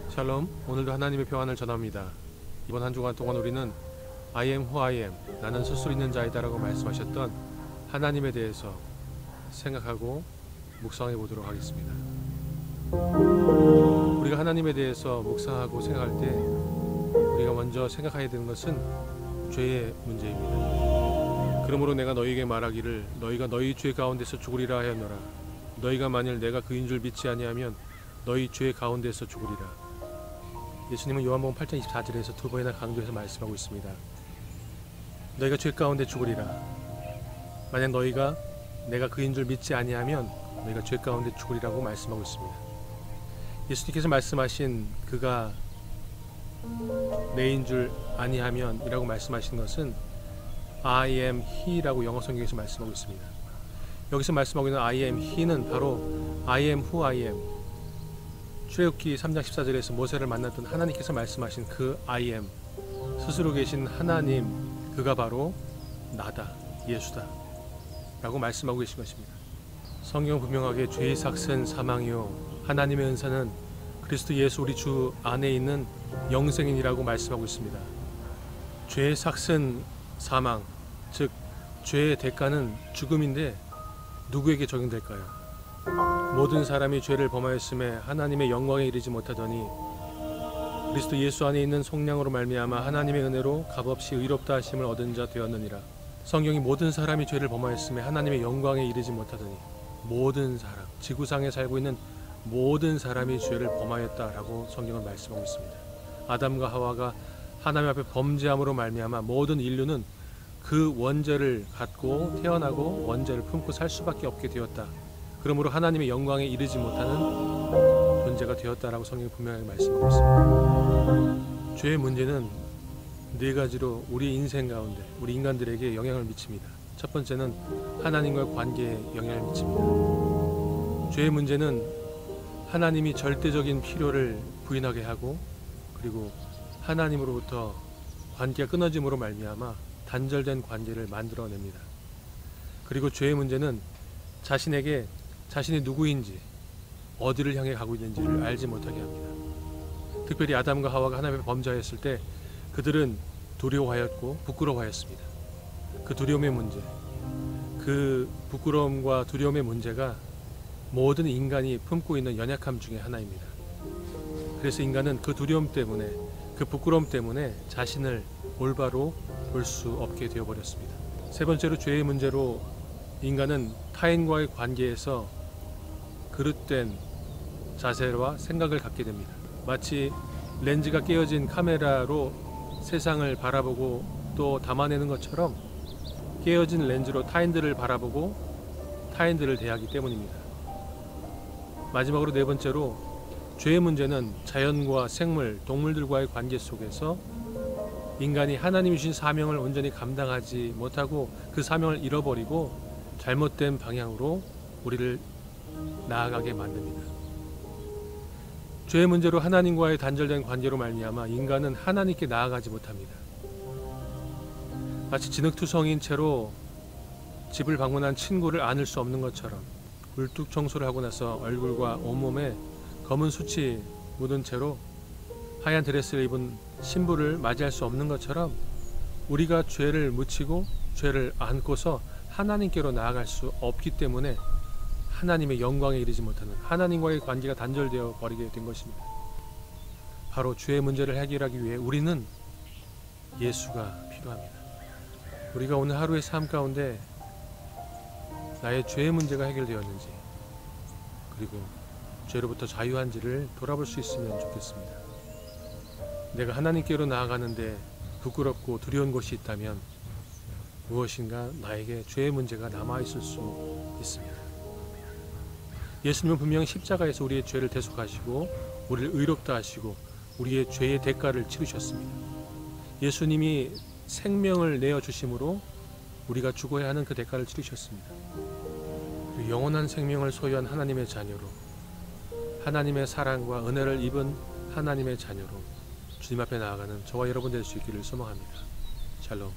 샬롬, 오늘도 하나님의 평안을 전합니다. 이번 한 주간 동안 우리는 I am who I am, 나는 스스로 있는 자이다 라고 말씀하셨던 하나님에 대해서 생각하고 묵상해 보도록 하겠습니다. 우리가 하나님에 대해서 묵상하고 생각할 때 우리가 먼저 생각해야 되는 것은 죄의 문제입니다. 그러므로 내가 너희에게 말하기를 너희가 너희 죄 가운데서 죽으리라 하였노라. 너희가 만일 내가 그인 줄 믿지 아니하면 너희 죄 가운데서 죽으리라. 예수님은 요한복음 8장 24절에서 두 번이나 강조해서 말씀하고 있습니다. 너희가 죄 가운데 죽으리라. 만약 너희가 내가 그인 줄 믿지 아니하면 너희가 죄 가운데 죽으리라고 말씀하고 있습니다. 예수님께서 말씀하신 그가 내인 줄 아니하면 이라고 말씀하신 것은 I am He라고 영어 성경에서 말씀하고 있습니다. 여기서 말씀하고 있는 I am He는 바로 I am who I am, 출애굽기 3장 14절에서 모세를 만났던 하나님께서 말씀하신 그 I am, 스스로 계신 하나님, 그가 바로 나다, 예수다 라고 말씀하고 계신 것입니다. 성경 분명하게 죄의 삭은 사망이요 하나님의 은사는 그리스도 예수 우리 주 안에 있는 영생이라고 말씀하고 있습니다. 죄의 삭은 사망, 즉 죄의 대가는 죽음인데 누구에게 적용될까요? 모든 사람이 죄를 범하였음에 하나님의 영광에 이르지 못하더니 그리스도 예수 안에 있는 속량으로 말미암아 하나님의 은혜로 값없이 의롭다 하심을 얻은 자 되었느니라. 성경이 모든 사람이 죄를 범하였음에 하나님의 영광에 이르지 못하더니, 모든 사람, 지구상에 살고 있는 모든 사람이 죄를 범하였다라고 성경은 말씀하고 있습니다. 아담과 하와가 하나님 앞에 범죄함으로 말미암아 모든 인류는 그 원죄를 갖고 태어나고 원죄를 품고 살 수밖에 없게 되었다. 그러므로 하나님의 영광에 이르지 못하는 존재가 되었다라고 성경이 분명하게 말씀하고 있습니다. 죄의 문제는 네 가지로 우리 인생 가운데 우리 인간들에게 영향을 미칩니다. 첫 번째는 하나님과의 관계에 영향을 미칩니다. 죄의 문제는 하나님이 절대적인 필요를 부인하게 하고, 그리고 하나님으로부터 관계가 끊어짐으로 말미암아 단절된 관계를 만들어냅니다. 그리고 죄의 문제는 자신에게 자신이 누구인지, 어디를 향해 가고 있는지를 알지 못하게 합니다. 특별히 아담과 하와가 하나님 앞에 범죄하였을 때 그들은 두려워하였고 부끄러워하였습니다. 그 두려움의 문제, 그 부끄러움과 두려움의 문제가 모든 인간이 품고 있는 연약함 중에 하나입니다. 그래서 인간은 그 두려움 때문에, 그 부끄러움 때문에 자신을 올바로 볼 수 없게 되어버렸습니다. 세 번째로 죄의 문제로 인간은 타인과의 관계에서 그릇된 자세와 생각을 갖게 됩니다. 마치 렌즈가 깨어진 카메라로 세상을 바라보고 또 담아내는 것처럼 깨어진 렌즈로 타인들을 바라보고 타인들을 대하기 때문입니다. 마지막으로 네 번째로 죄의 문제는 자연과 생물, 동물들과의 관계 속에서 인간이 하나님이 주신 사명을 온전히 감당하지 못하고 그 사명을 잃어버리고 잘못된 방향으로 우리를 나아가게 만듭니다. 죄의 문제로 하나님과의 단절된 관계로 말미암아 인간은 하나님께 나아가지 못합니다. 마치 진흙투성인 채로 집을 방문한 친구를 안을 수 없는 것처럼, 굴뚝 청소를 하고 나서 얼굴과 온몸에 검은 숯이 묻은 채로 하얀 드레스를 입은 신부를 맞이할 수 없는 것처럼, 우리가 죄를 묻히고 죄를 안고서 하나님께로 나아갈 수 없기 때문에 하나님의 영광에 이르지 못하는, 하나님과의 관계가 단절되어 버리게 된 것입니다. 바로 죄의 문제를 해결하기 위해 우리는 예수가 필요합니다. 우리가 오늘 하루의 삶 가운데 나의 죄의 문제가 해결되었는지, 그리고 죄로부터 자유한지를 돌아볼 수 있으면 좋겠습니다. 내가 하나님께로 나아가는데 부끄럽고 두려운 곳이 있다면 무엇인가 나에게 죄의 문제가 남아있을 수 있습니다. 예수님은 분명히 십자가에서 우리의 죄를 대속하시고 우리를 의롭다 하시고 우리의 죄의 대가를 치르셨습니다. 예수님이 생명을 내어주심으로 우리가 죽어야 하는 그 대가를 치르셨습니다. 영원한 생명을 소유한 하나님의 자녀로, 하나님의 사랑과 은혜를 입은 하나님의 자녀로 주님 앞에 나아가는 저와 여러분 될 수 있기를 소망합니다. 샬롬.